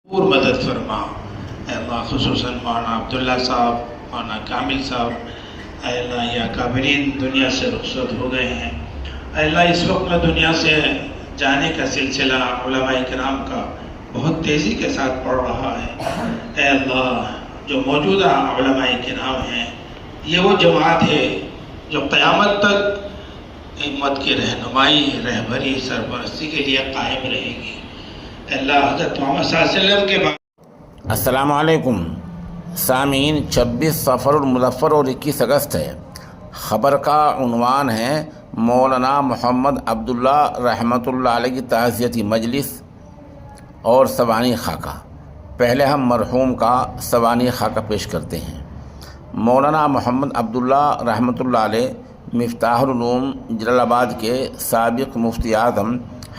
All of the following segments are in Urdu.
اور مدد فرما اے اللہ، خصوصاً مولانا عبداللہ صاحب، مولانا کامل صاحب، اے اللہ یہ اکابرین دنیا سے رخصت ہو گئے ہیں۔ اے اللہ اس وقت میں دنیا سے جانے کا سلسلہ علماء کرام کا بہت تیزی کے ساتھ بڑھ رہا ہے۔ اے اللہ جو موجودہ علماء کرام ہیں یہ وہ جماعت ہے جو قیامت تک امت کی رہنمائی، رہبری، سرپرستی کے لیے قائم رہے گی۔ اللہ حضرت محمد صلی اللہ علیہ وسلم کے بعد۔ السلام علیکم سامعین، 26 صفر المظفر اور 21 اگست ہے۔ خبر کا عنوان ہے مولانا محمد عبداللہ رحمۃ اللہ علیہ کی تعزیتی مجلس اور سوانح خاکہ۔ پہلے ہم مرحوم کا سوانح خاکہ پیش کرتے ہیں۔ مولانا محمد عبداللہ رحمۃ اللہ علیہ مفتاح العلوم جلال آباد کے سابق مفتی اعظم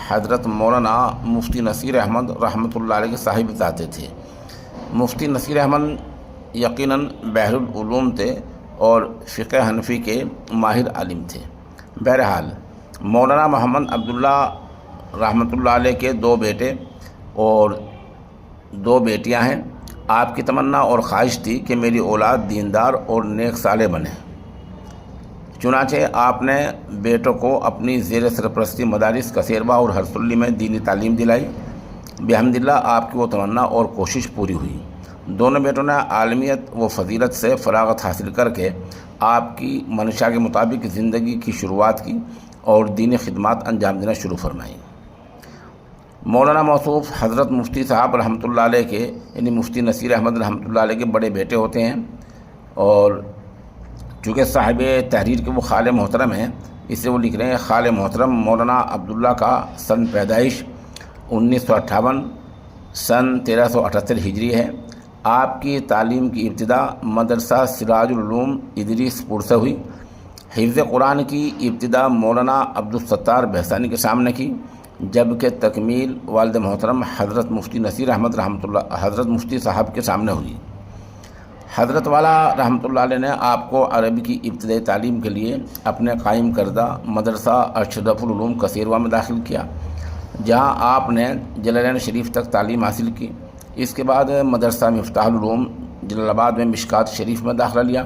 حضرت مولانا مفتی نصیر احمد رحمۃ اللہ علیہ کے صاحب ذاتے تھے۔ مفتی نصیر احمد یقیناً بحر العلوم تھے اور فقہ حنفی کے ماہر عالم تھے۔ بہرحال مولانا محمد عبداللہ رحمۃ اللہ علیہ کے 2 بیٹے اور 2 بیٹیاں ہیں۔ آپ کی تمنا اور خواہش تھی کہ میری اولاد دیندار اور نیک صالح بنے۔ چنانچہ آپ نے بیٹوں کو اپنی زیر سرپرستی مدارس کثیربا اور ہرسلی میں دینی تعلیم دلائی۔ بحمداللہ آپ کی وہ تمنا اور کوشش پوری ہوئی۔ دونوں بیٹوں نے عالمیت و فضیلت سے فراغت حاصل کر کے آپ کی منشا کے مطابق زندگی کی شروعات کی اور دینی خدمات انجام دینا شروع فرمائیں۔ مولانا موصوف حضرت مفتی صاحب رحمۃ اللہ علیہ کے یعنی مفتی نصیر احمد رحمۃ اللہ علیہ کے بڑے بیٹے ہوتے ہیں، اور چونکہ صاحب تحریر کے وہ خال محترم ہیں، اس سے وہ لکھ رہے ہیں خال محترم مولانا عبداللہ کا سن پیدائش 1958 سن 1378 ہجری ہے۔ آپ کی تعلیم کی ابتدا مدرسہ سراج العلوم ادریس پور سے ہوئی۔ حفظ قرآن کی ابتدا مولانا عبدالستار بہستانی کے سامنے کی، جبکہ تکمیل والد محترم حضرت مفتی نصیر احمد رحمۃ اللہ حضرت مفتی صاحب کے سامنے ہوئی۔ حضرت والا رحمۃ اللہ علیہ نے آپ کو عربی کی ابتدائی تعلیم کے لیے اپنے قائم کردہ مدرسہ اشرف العلوم کثیروا میں داخل کیا، جہاں آپ نے جلالین شریف تک تعلیم حاصل کی۔ اس کے بعد مدرسہ مفتاح العلوم جلال آباد میں مشکات شریف میں داخلہ لیا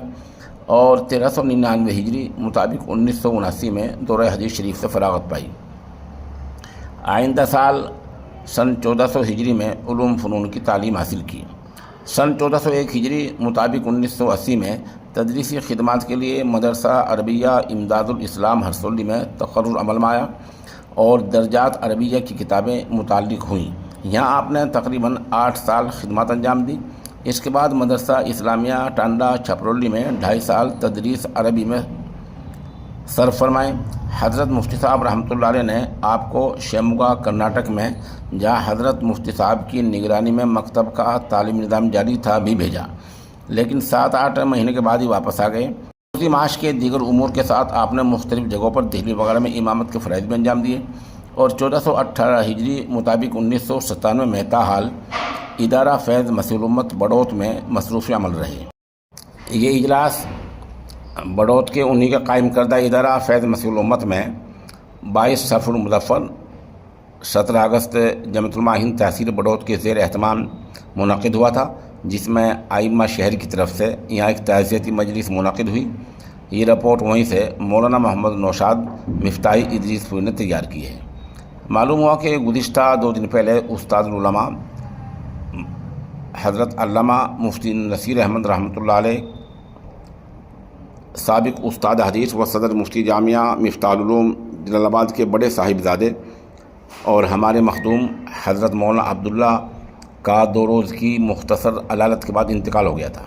اور 1399 ہجری مطابق 1979 میں دورہ حدیث شریف سے فراغت پائی۔ آئندہ سال سن 1400 ہجری میں علوم فنون کی تعلیم حاصل کی۔ سن 1401 ہجری مطابق 1980 میں تدریسی خدمات کے لیے مدرسہ عربیہ امداد الاسلام ہرسولی میں تقرر عمل میں آیا اور درجات عربیہ کی کتابیں متعلق ہوئیں۔ یہاں آپ نے تقریباً 8 سال خدمات انجام دی۔ اس کے بعد مدرسہ اسلامیہ ٹانڈا چھپرولی میں 2.5 سال تدریس عربی میں صرف فرمائے۔ حضرت مفتی صاحب رحمۃ اللہ علیہ نے آپ کو شیموگا کرناٹک میں، جہاں حضرت مفتی صاحب کی نگرانی میں مکتب کا تعلیمی نظام جاری تھا، بھی بھیجا، لیکن 7-8 مہینے کے بعد ہی واپس آ گئے۔ اسی معاش کے دیگر امور کے ساتھ آپ نے مختلف جگہوں پر دہلی وغیرہ میں امامت کے فرائض بھی انجام دیے، اور 1418 ہجری مطابق 1997 میں تاحال ادارہ فیض مسیح الامت بڑوت میں مصروف عمل رہے۔ یہ اجلاس بڑوت کے انہی کے قائم کردہ ادارہ فیض مسیح الامت میں 22 صفر المظفر 17 اگست جامعۃ علماء ہند تحصیل بڑوت کے زیر اہتمام منعقد ہوا تھا، جس میں ائمہ شہر کی طرف سے یہاں ایک تعزیتی مجلس منعقد ہوئی۔ یہ رپورٹ وہیں سے مولانا محمد نوشاد مفتاحی ادریس پوری نے تیار کی ہے۔ معلوم ہوا کہ گزشتہ 2 دن پہلے استاد العلماء حضرت علامہ مفتی نصیر احمد رحمۃ اللہ علیہ، سابق استاد حدیث و صدر مفتی جامعہ مفتاح العلوم جلال آباد کے بڑے صاحبزادے اور ہمارے مخدوم حضرت مولانا عبداللہ کا 2 روز کی مختصر علالت کے بعد انتقال ہو گیا تھا۔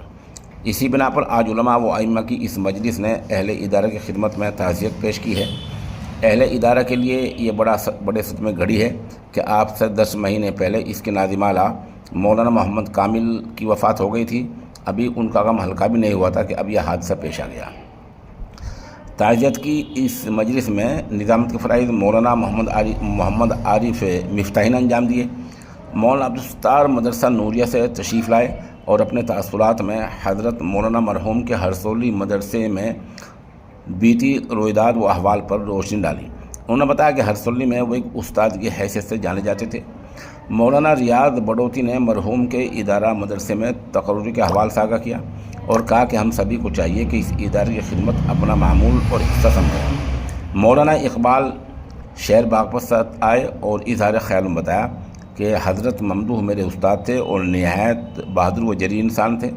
اسی بنا پر آج علماء و ائمہ کی اس مجلس نے اہل ادارہ کی خدمت میں تعزیت پیش کی ہے۔ اہل ادارہ کے لیے یہ بڑے صدمے گھڑی ہے کہ آپ سے 10 مہینے پہلے اس کے ناظم اعلیٰ مولانا محمد کامل کی وفات ہو گئی تھی۔ ابھی ان کا غم ہلکا بھی نہیں ہوا تھا کہ اب یہ حادثہ پیش آ گیا۔ تعزیت کی اس مجلس میں نظامت کے فرائض مولانا محمد عارف مفتاحی نے انجام دیے۔ مولانا عبدالستار مدرسہ نوریہ سے تشریف لائے اور اپنے تاثرات میں حضرت مولانا مرحوم کے ہرسولی مدرسے میں بیتی رویداد و احوال پر روشنی ڈالی۔ انہوں نے بتایا کہ ہرسولی میں وہ ایک استاد کی حیثیت سے جانے جاتے تھے۔ مولانا ریاض بڑوتی نے مرحوم کے ادارہ مدرسے میں تقرری کے حوال سے آگاہ کیا اور کہا کہ ہم سبھی کو چاہیے کہ اس ادارے کی خدمت اپنا معمول اور حصہ سمجھیں۔ مولانا اقبال شہر باغپت سے آئے اور اظہار خیال میں بتایا کہ حضرت ممدوح میرے استاد تھے اور نہایت بہادر و جری انسان تھے۔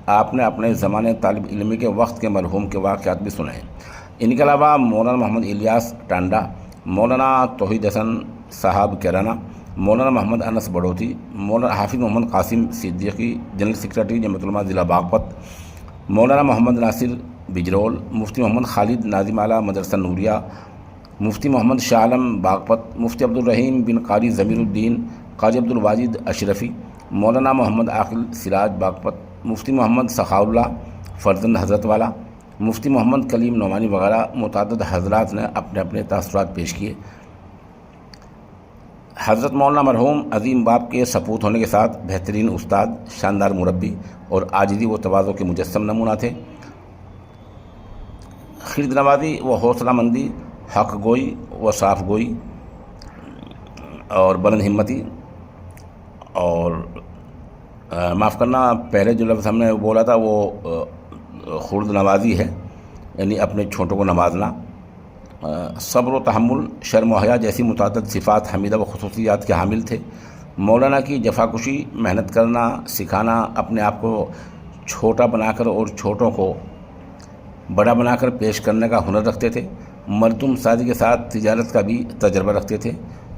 آپ نے اپنے زمانے طالب علمی کے وقت کے مرحوم کے واقعات بھی سنے ہیں۔ ان کے علاوہ مولانا محمد الیاس ٹانڈا، مولانا توحید حسن صاحب کیرانا، مولانا محمد انس بڑوتی، مولانا حافظ محمد قاسم صدیقی جنرل سیکرٹری جمعیت علماء ضلع باغپت، مولانا محمد ناصر بجرول، مفتی محمد خالد ناظم اعلیٰ مدرسہ نوریہ، مفتی محمد شاہ عالم باغپت، مفتی عبدالرحیم بن قاری ضمیر الدین، قاضی عبدالواجد اشرفی، مولانا محمد عاقل سراج باغپت، مفتی محمد سخاء اللہ فرزند حضرت والا، مفتی محمد کلیم نعمانی وغیرہ متعدد حضرات نے اپنے اپنے تاثرات پیش کیے۔ حضرت مولانا مرحوم عظیم باپ کے سپوت ہونے کے ساتھ بہترین استاد، شاندار مربی اور عاجزی و تواضع کے مجسم نمونہ تھے۔ خرد نوازی و حوصلہ مندی، حق گوئی و صاف گوئی اور بلند ہمتی، اور معاف کرنا پہلے جو لفظ ہم نے بولا تھا وہ خرد نوازی ہے، یعنی اپنے چھوٹوں کو نوازنا، صبر و تحمل، شرم و حیا جیسی متعدد صفات حمیدہ و خصوصیات کے حامل تھے۔ مولانا کی جفاکشی، محنت کرنا، سکھانا، اپنے آپ کو چھوٹا بنا کر اور چھوٹوں کو بڑا بنا کر پیش کرنے کا ہنر رکھتے تھے۔ مردم سازی کے ساتھ تجارت کا بھی تجربہ رکھتے تھے۔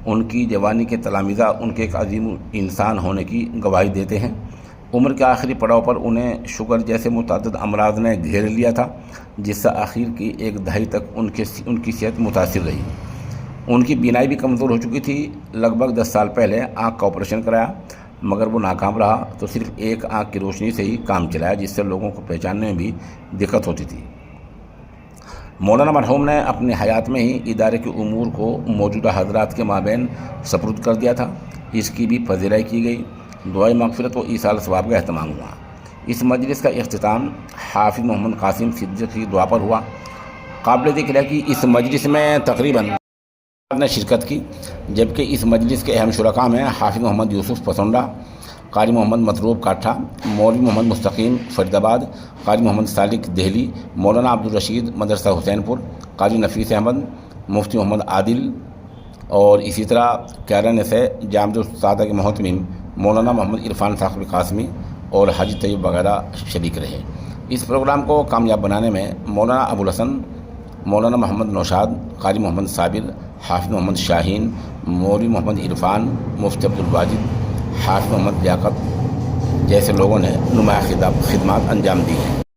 ان کی جوانی کے تلامذہ ان کے ایک عظیم انسان ہونے کی گواہی دیتے ہیں۔ عمر کے آخری پڑاؤ پر انہیں شوگر جیسے متعدد امراض نے گھیر لیا تھا، جس سے آخر کی ایک دہائی تک ان کی صحت متاثر رہی۔ ان کی بینائی بھی کمزور ہو چکی تھی۔ لگ بھگ 10 سال پہلے آنکھ کا آپریشن کرایا، مگر وہ ناکام رہا تو صرف ایک آنکھ کی روشنی سے ہی کام چلایا، جس سے لوگوں کو پہچاننے میں بھی دقت ہوتی تھی۔ مولانا مرحوم نے اپنی حیات میں ہی ادارے کے امور کو موجودہ حضرات کے مابین سپرد کر دیا تھا۔ اس کی بھی پذیرائی کی گئی۔ دعائے مغفرت و ایصال ثواب کا اہتمام ہوا۔ اس مجلس کا اختتام حافظ محمد قاسم صدیقی کی دعا پر ہوا۔ قابل ذکر ہے کہ اس مجلس میں تقریباً نے شرکت کی، جبکہ اس مجلس کے اہم شرکاء میں حافظ محمد یوسف پسونڈا، قاری محمد مطلوب کاٹھا، مولوی محمد مستقیم فرید آباد، قاری محمد سالک دہلی، مولانا عبدالرشید مدرسہ حسین پور، قاری نفیس احمد، مفتی محمد عادل، اور اسی طرح کیرن سے جامع السادہ کے محتمم مولانا محمد عرفان صاحب قاسمی اور حاجی طیب وغیرہ شریک رہے۔ اس پروگرام کو کامیاب بنانے میں مولانا ابوالحسن، مولانا محمد نوشاد، قاری محمد صابر، حافظ محمد شاہین، مولوی محمد عرفان، مفتی عبدالواجد، حافظ محمد لیاقت جیسے لوگوں نے نمایاں خدمات انجام دی ہیں۔